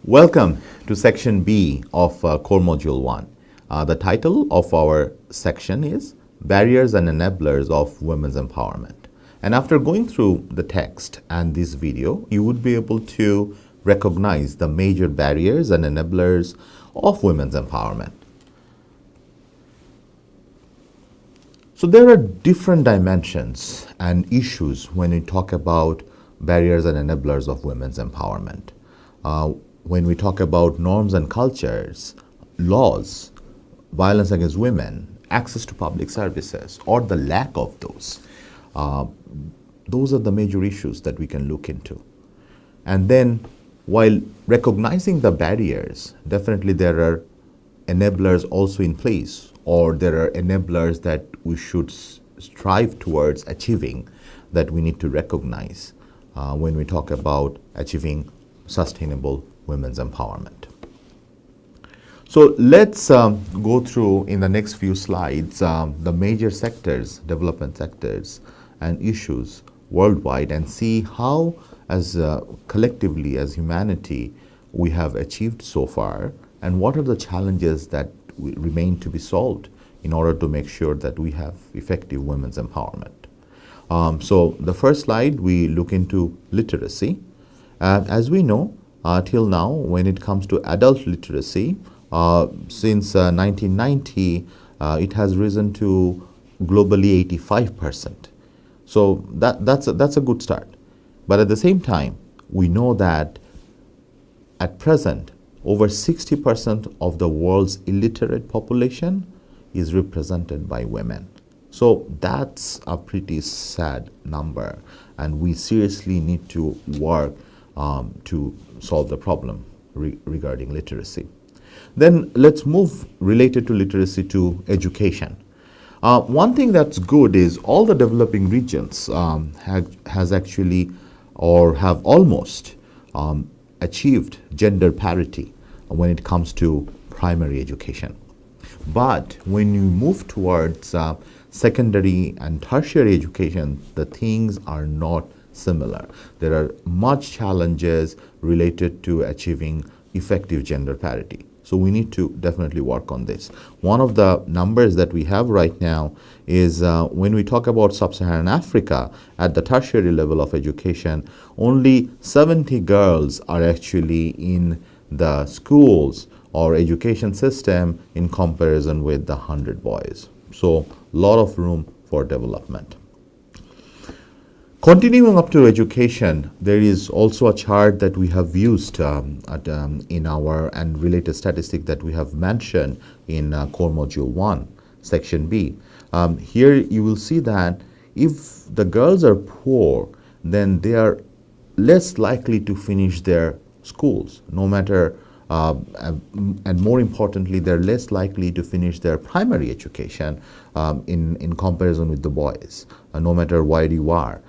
Welcome to Section B of Core Module 1. The title of our section is Barriers and Enablers of Women's Empowerment. And after going through the text and this video, you would be able to recognize the major barriers and enablers of women's empowerment. So there are different dimensions and issues when we talk about barriers and enablers of women's empowerment. When we talk about norms and cultures, laws, violence against women, access to public services, or the lack of those are the major issues that we can look into. And then, while recognizing the barriers, definitely there are enablers also in place, or there are enablers that we should strive towards achieving that we need to recognize when we talk about achieving sustainable women's empowerment. So let's go through in the next few slides the major sectors, development sectors and issues worldwide, and see how as collectively as humanity we have achieved so far, and what are the challenges that remain to be solved in order to make sure that we have effective women's empowerment. So the first slide, we look into literacy. As we know, till now, when it comes to adult literacy, since 1990, it has risen to globally 85%. So that's a good start. But at the same time, we know that at present, over 60% of the world's illiterate population is represented by women. So that's a pretty sad number, and we seriously need to work to solve the problem regarding literacy. Then let's move related to literacy to education. One thing that's good is all the developing regions has actually or have almost achieved gender parity when it comes to primary education. But when you move towards secondary and tertiary education, the things are not similar. There are much challenges related to achieving effective gender parity. So we need to definitely work on this. One of the numbers that we have right now is when we talk about sub-Saharan Africa at the tertiary level of education, only 70 girls are actually in the schools or education system in comparison with the 100 boys. So a lot of room for development. Continuing up to education, there is also a chart that we have used in our and related statistic that we have mentioned in Core Module 1, Section B. Here you will see that if the girls are poor, then they are less likely to finish their schools, no matter, and more importantly, they're less likely to finish their primary education in comparison with the boys, no matter where you are.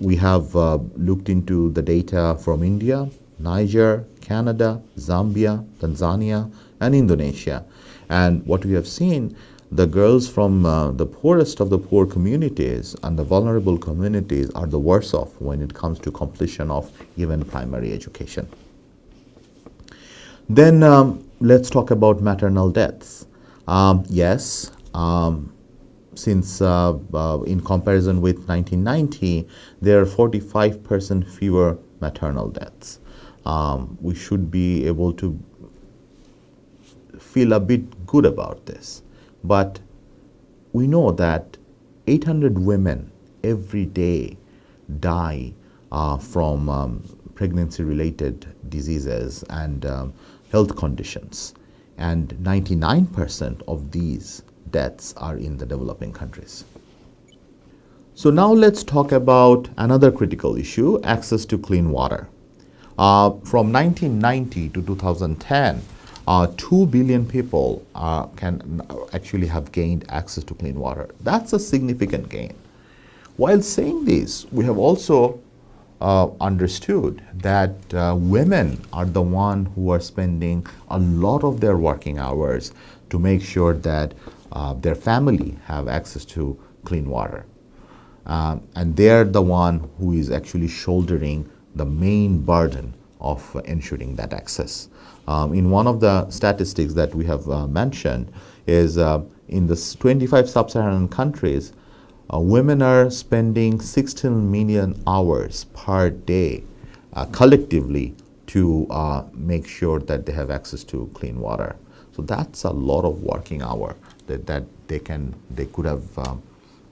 We have looked into the data from India, Niger, Canada, Zambia, Tanzania, and Indonesia. And what we have seen, the girls from the poorest of the poor communities and the vulnerable communities are the worst off when it comes to completion of even primary education. Then let's talk about maternal deaths. Yes. Since in comparison with 1990, there are 45% fewer maternal deaths. We should be able to feel a bit good about this. But we know that 800 women every day die from pregnancy-related diseases and health conditions. And 99% of these deaths are in the developing countries. So now let's talk about another critical issue, access to clean water. From 1990 to 2010, 2 billion people can actually have gained access to clean water. That's a significant gain. While saying this, we have also understood that women are the one who are spending a lot of their working hours to make sure that their family have access to clean water. And they're the one who is actually shouldering the main burden of ensuring that access. In one of the statistics that we have mentioned is in the 25 sub-Saharan countries, women are spending 16 million hours per day collectively to make sure that they have access to clean water. So that's a lot of working hour that they could have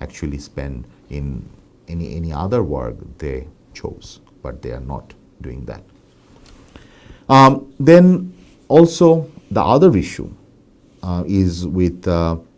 actually spent in any other work they chose, but they are not doing that. Then also the other issue is with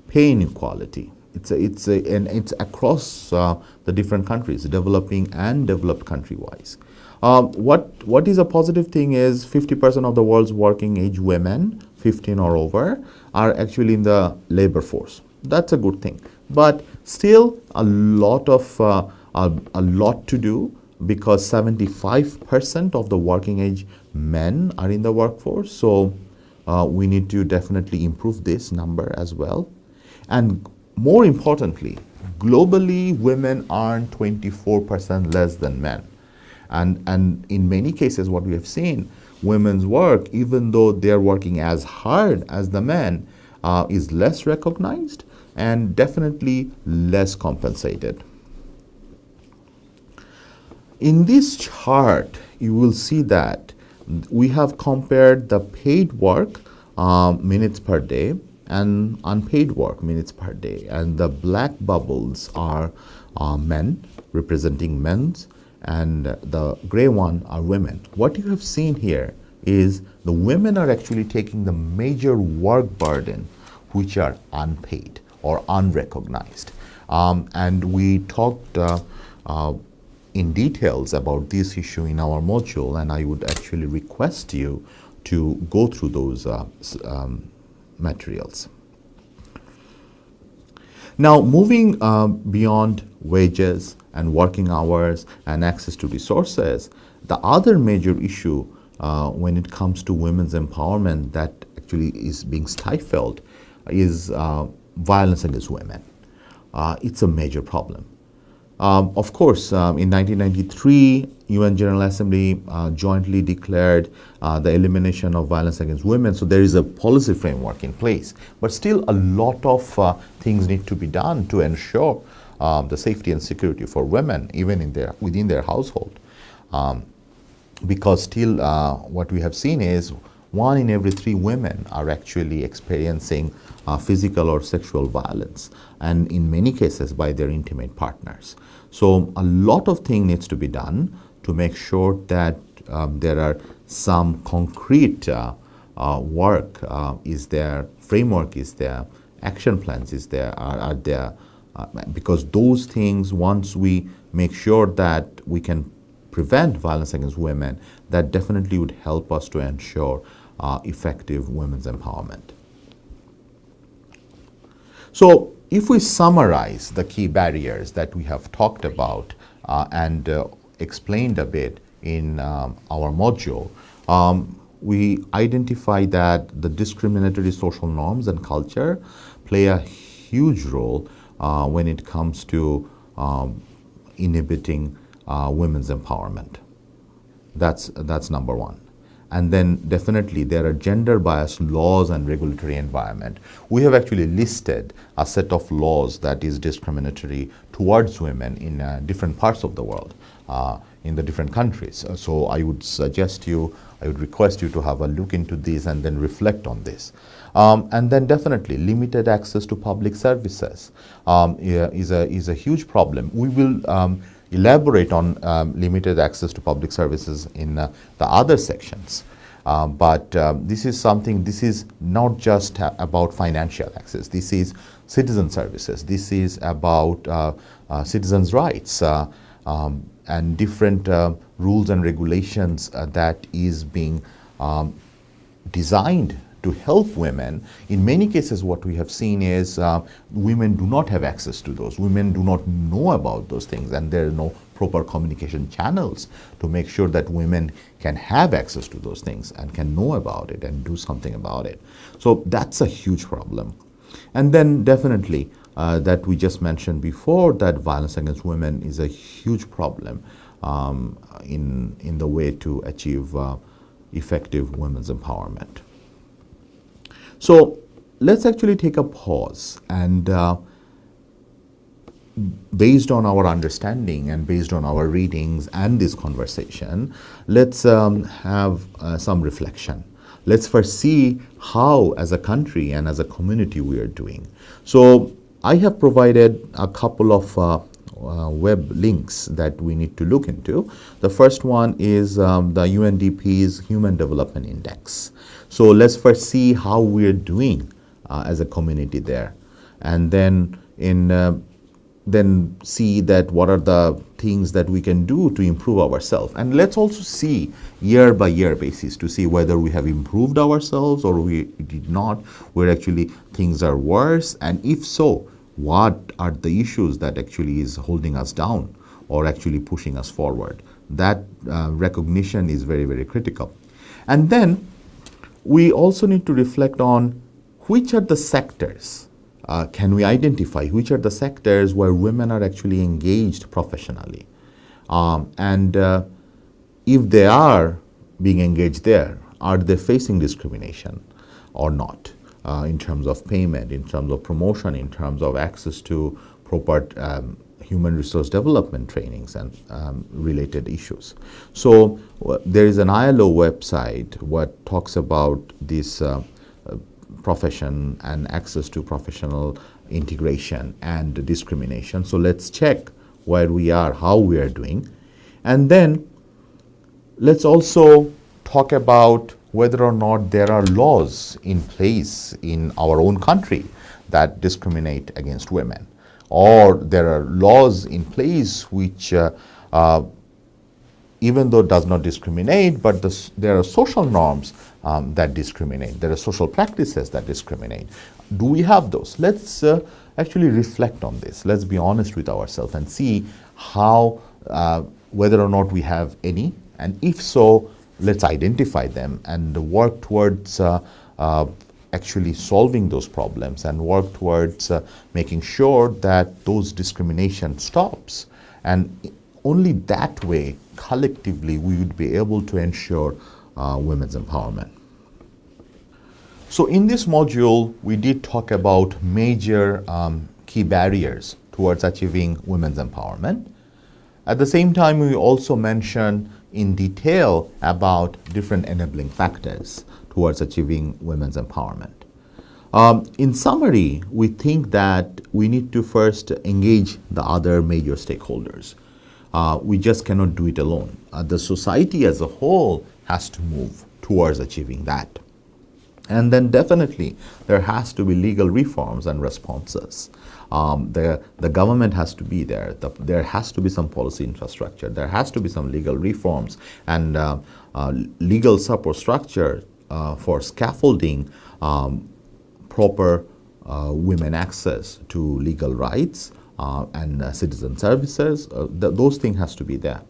pay inequality. It's across the different countries, developing and developed country-wise. What is a positive thing is 50% of the world's working age women, 15 or over, are actually in the labor force. That's a good thing, but still a lot to do, because 75% of the working age men are in the workforce. So we need to definitely improve this number as well. And more importantly, globally, women earn 24% less than men. And in many cases, what we have seen, women's work, even though they're working as hard as the men, is less recognized and definitely less compensated. In this chart, you will see that we have compared the paid work minutes per day and unpaid work minutes per day. And the black bubbles are men, representing men's, and the gray one are women. What you have seen here is the women are actually taking the major work burden, which are unpaid or unrecognized. And we talked in details about this issue in our module, and I would actually request you to go through those materials. Now, moving beyond wages and working hours and access to resources, the other major issue when it comes to women's empowerment that actually is being stifled is violence against women. It's a major problem. Of course, in 1993, UN General Assembly jointly declared the elimination of violence against women. So there is a policy framework in place. But still, a lot of things need to be done to ensure the safety and security for women, even within their household. Because still, what we have seen is 1 in every 3 women are actually experiencing physical or sexual violence, and in many cases by their intimate partners. So a lot of things needs to be done to make sure that there are some concrete work is there, framework is there, action plans is there, are there, because those things, once we make sure that we can prevent violence against women, that definitely would help us to ensure effective women's empowerment. So if we summarize the key barriers that we have talked about and explained a bit in our module, we identify that the discriminatory social norms and culture play a huge role when it comes to inhibiting women's empowerment. That's number one. And then definitely there are gender biased laws and regulatory environment. We have actually listed a set of laws that is discriminatory towards women in different parts of the world, in the different countries. So I would request you to have a look into this and then reflect on this. And then definitely limited access to public services is a huge problem. We will elaborate on limited access to public services in the other sections. But this is not just about financial access. This is citizen services. This is about citizens' rights and different rules and regulations that is being designed to help women. In many cases, what we have seen is women do not have access to those. Women do not know about those things, and there are no proper communication channels to make sure that women can have access to those things and can know about it and do something about it. So that's a huge problem. And then definitely that we just mentioned before, that violence against women is a huge problem. in the way to achieve effective women's empowerment. So let's actually take a pause and based on our understanding and based on our readings and this conversation, let's have some reflection. Let's first see how, as a country and as a community, we are doing. So I have provided a couple of web links that we need to look into. The first one is the UNDP's Human Development Index. So let's first see how we are doing as a community there, and then then see that what are the things that we can do to improve ourselves. And let's also see year by year basis to see whether we have improved ourselves or we did not, where actually things are worse, and if so, what are the issues that actually is holding us down or actually pushing us forward. That recognition is very, very critical. And then we also need to reflect on which are the sectors. Can we identify which are the sectors where women are actually engaged professionally? And if they are being engaged there, are they facing discrimination or not in terms of payment, in terms of promotion, in terms of access to proper human resource development trainings and related issues? So there is an ILO website what talks about this profession and access to professional integration and discrimination. So let's check where we are, how we are doing. And then let's also talk about whether or not there are laws in place in our own country that discriminate against women, or there are laws in place which even though it does not discriminate, but there are social norms that discriminate. There are social practices that discriminate. Do we have those? Let's actually reflect on this. Let's be honest with ourselves and see how, whether or not we have any, and if so, let's identify them and work towards actually solving those problems and work towards making sure that those discrimination stops. And only that way, collectively, we would be able to ensure women's empowerment. So in this module, we did talk about major key barriers towards achieving women's empowerment. At the same time, we also mentioned in detail about different enabling factors towards achieving women's empowerment. In summary, we think that we need to first engage the other major stakeholders. We just cannot do it alone. The society as a whole has to move towards achieving that. And then definitely there has to be legal reforms and responses. The government has to be there. There has to be some policy infrastructure. There has to be some legal reforms and legal support structure for scaffolding proper women access to legal rights and citizen services. Those things has to be there.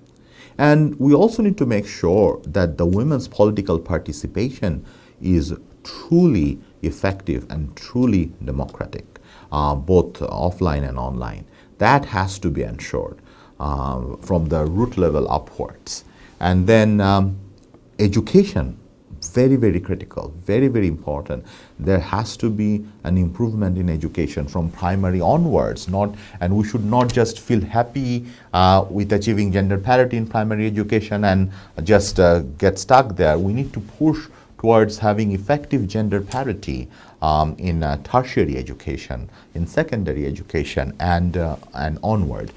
And we also need to make sure that the women's political participation is truly effective and truly democratic, both offline and online. That has to be ensured from the root level upwards. And then education, very, very critical, very, very important. There has to be an improvement in education from primary onwards, and we should not just feel happy with achieving gender parity in primary education and just get stuck there. We need to push towards having effective gender parity in tertiary education, in secondary education, and onward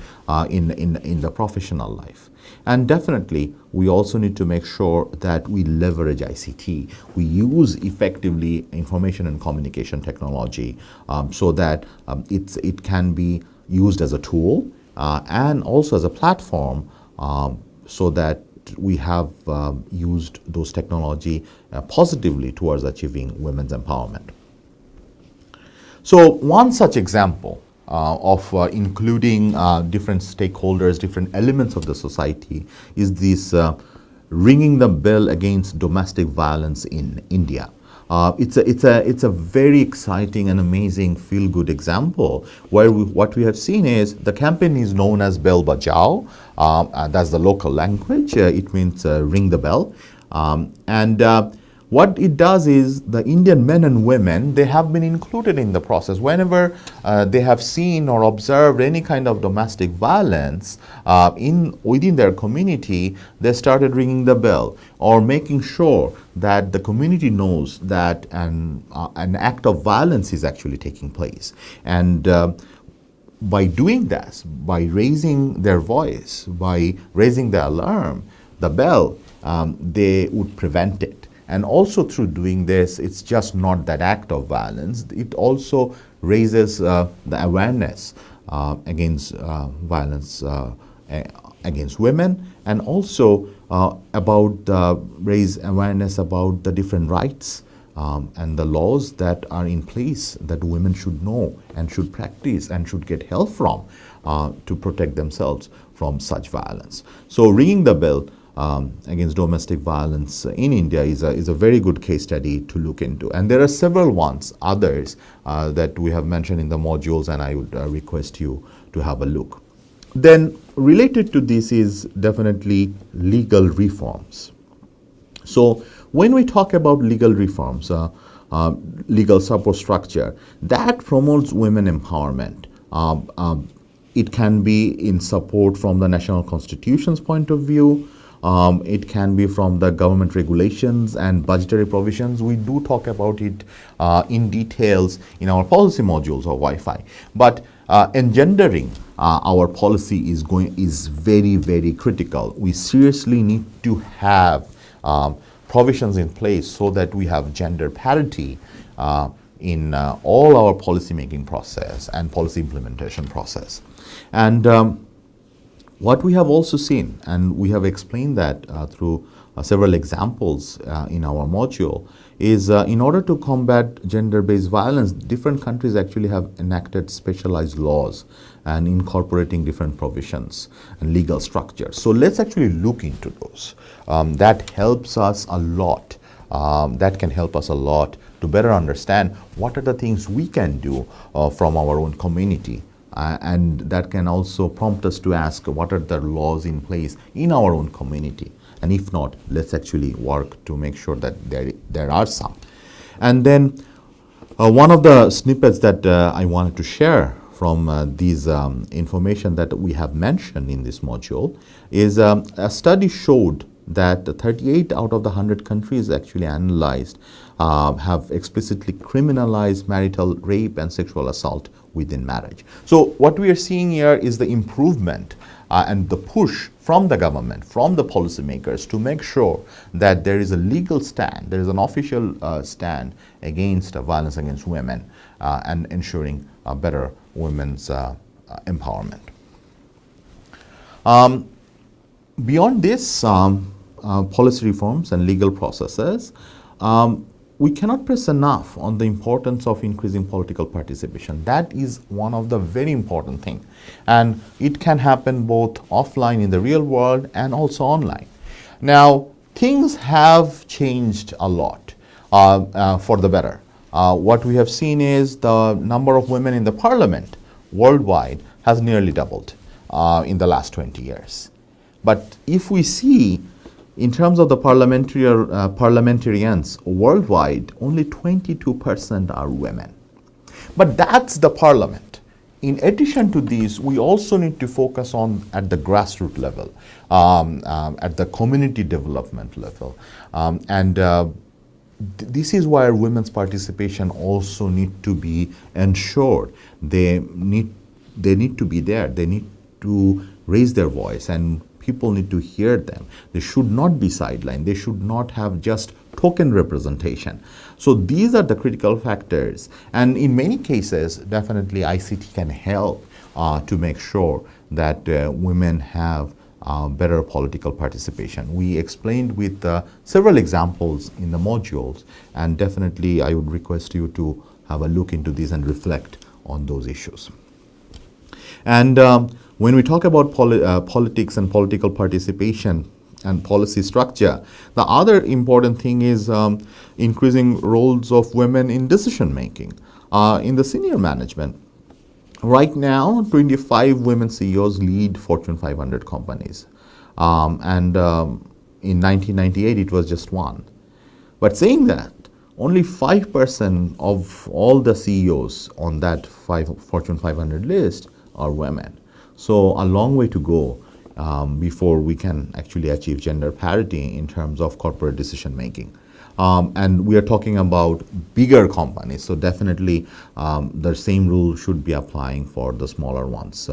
in the professional life. And definitely, we also need to make sure that we leverage ICT. We use effectively information and communication technology so that it can be used as a tool and also as a platform so that we have used those technology positively towards achieving women's empowerment. So one such example of including different stakeholders, different elements of the society is this ringing the bell against domestic violence in India. It's a very exciting and amazing feel-good example where what we have seen is the campaign is known as Bell Bajao. That's the local language. It means ring the bell. What it does is the Indian men and women, they have been included in the process. Whenever they have seen or observed any kind of domestic violence within their community, they started ringing the bell or making sure that the community knows that an act of violence is actually taking place. And by doing this, by raising their voice, by raising the alarm, the bell, they would prevent it. And also through doing this, it's just not that act of violence. It also raises the awareness against violence against women, and also raise awareness about the different rights and the laws that are in place that women should know and should practice and should get help from to protect themselves from such violence. So ringing the bell against domestic violence in India is a very good case study to look into. And there are several others that we have mentioned in the modules, and I would request you to have a look. Then related to this is definitely legal reforms. So when we talk about legal reforms, legal support structure, that promotes women empowerment. It can be in support from the national constitution's point of view. It can be from the government regulations and budgetary provisions. We do talk about it in details in our policy modules of Wi-Fi. But engendering our policy is very, very critical. We seriously need to have provisions in place so that we have gender parity in all our policy making process and policy implementation process. And what we have also seen, and we have explained that through several examples in our module, is in order to combat gender-based violence, different countries actually have enacted specialized laws and incorporating different provisions and legal structures. So let's actually look into those. That helps us a lot. That can help us a lot to better understand what are the things we can do from our own community. And that can also prompt us to ask what are the laws in place in our own community. And if not, let's actually work to make sure that there are some. And then one of the snippets that I wanted to share from these information that we have mentioned in this module is a study showed that 38 out of the 100 countries actually analyzed have explicitly criminalized marital rape and sexual assault within marriage. So what we are seeing here is the improvement and the push from the government, from the policymakers, to make sure that there is a legal stand, there is an official stand against violence against women and ensuring better women's empowerment. Beyond this, policy reforms and legal processes, we cannot press enough on the importance of increasing political participation. That is one of the very important things. And it can happen both offline in the real world and also online. Now, things have changed a lot for the better. What we have seen is the number of women in the parliament worldwide has nearly doubled in the last 20 years. But if we see in terms of the parliamentarians worldwide, only 22% are women. But that's the parliament. In addition to this, we also need to focus on at the grassroots level, at the community development level. This is why women's participation also need to be ensured. They need to be there. They need to raise their voice, and people need to hear them. They should not be sidelined. They should not have just token representation. So these are the critical factors. And in many cases, definitely ICT can help to make sure that women have better political participation. We explained with several examples in the modules, and definitely I would request you to have a look into these and reflect on those issues. And when we talk about politics and political participation, and policy structure. The other important thing is increasing roles of women in decision making in the senior management. Right now, 25 women CEOs lead Fortune 500 companies. In 1998, it was just one. But saying that, only 5% of all the CEOs on that Fortune 500 list are women. So a long way to go before we can actually achieve gender parity in terms of corporate decision making. And we are talking about bigger companies, so definitely the same rule should be applying for the smaller ones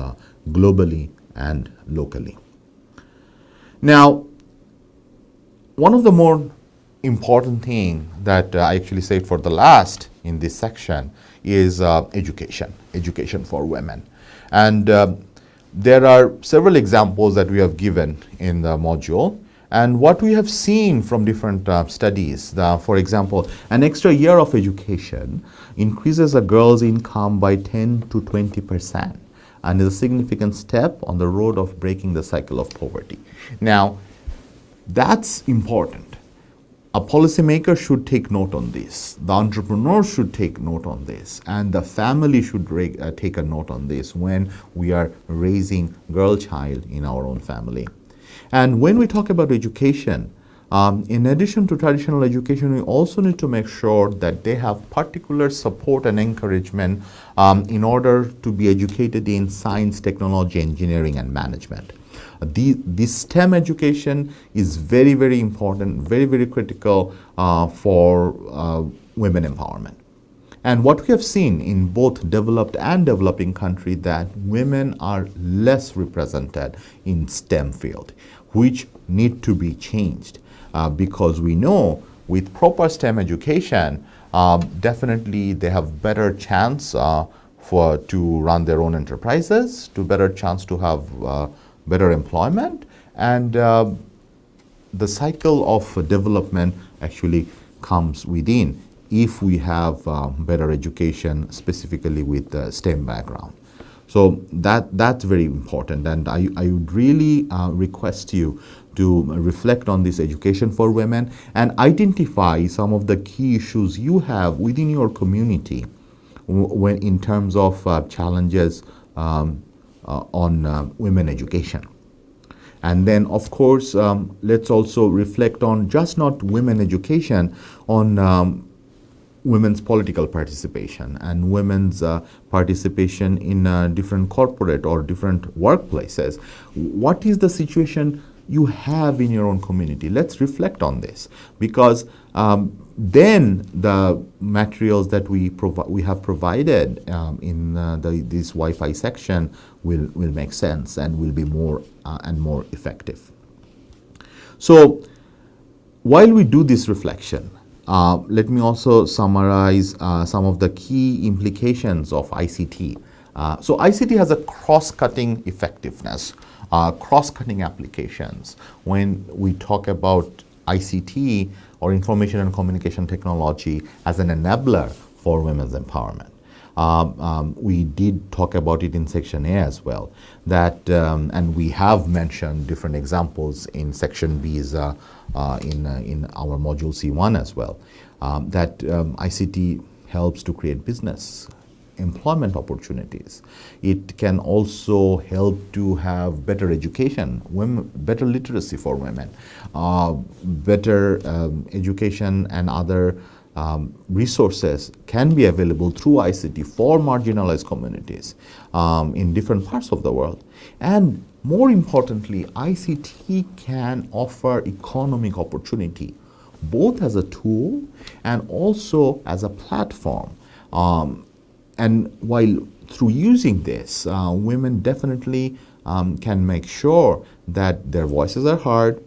globally and locally. Now, one of the more important thing that I actually said for the last in this section is education for women. And there are several examples that we have given in the module. And what we have seen from different studies, for example, an extra year of education increases a girl's income by 10 to 20% and is a significant step on the road of breaking the cycle of poverty. Now, that's important. A policymaker should take note on this. The entrepreneur should take note on this. And the family should take a note on this when we are raising girl child in our own family. And when we talk about education, in addition to traditional education, we also need to make sure that they have particular support and encouragement in order to be educated in science, technology, engineering, and management. This STEM education is very, very important, very, very critical for women empowerment. And what we have seen in both developed and developing countries that women are less represented in STEM field, which need to be changed because we know with proper STEM education, definitely they have better chance to run their own enterprises, to better chance to have better employment, and the cycle of development actually comes within if we have better education, specifically with the STEM background. So that's very important, and I would really request you to reflect on this education for women and identify some of the key issues you have within your community when in terms of challenges on women education. And then, of course, let's also reflect on just not women education, on women's political participation and women's participation in different corporate or different workplaces. What is the situation you have in your own community? Let's reflect on this, because then the materials that we have provided in this Wi-Fi section will make sense and will be more and more effective. So while we do this reflection, let me also summarize some of the key implications of ICT. So ICT has a cross-cutting effectiveness, cross-cutting applications. When we talk about ICT or information and communication technology as an enabler for women's empowerment. We did talk about it in Section A as well, that, and we have mentioned different examples in Section B's in our Module C1 as well, that ICT helps to create business, employment opportunities. It can also help to have better education, better literacy for women, better education and other resources can be available through ICT for marginalized communities in different parts of the world. And more importantly, ICT can offer economic opportunity, both as a tool and also as a platform. And while through using this, women definitely can make sure that their voices are heard,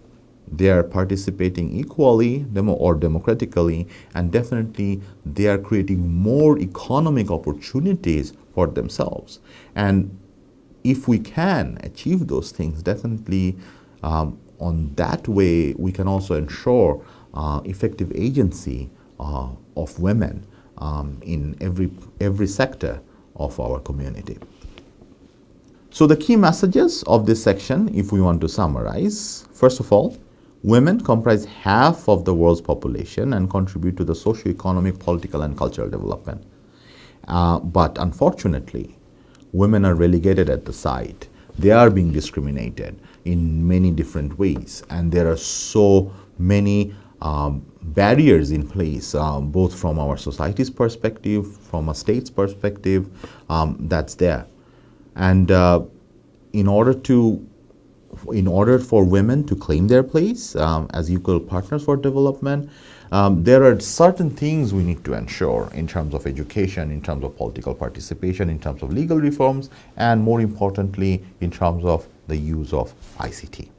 they are participating equally or democratically, and definitely they are creating more economic opportunities for themselves. And if we can achieve those things, definitely on that way we can also ensure effective agency of women in every sector of our community. So the key messages of this section, if we want to summarize, first of all, Women comprise half of the world's population and contribute to the socio-economic, political, and cultural development. But unfortunately, women are relegated at the side. They are being discriminated in many different ways, and there are so many barriers in place, both from our society's perspective, from a state's perspective, that's there. And in order for women to claim their place as equal partners for development, there are certain things we need to ensure in terms of education, in terms of political participation, in terms of legal reforms, and more importantly, in terms of the use of ICT.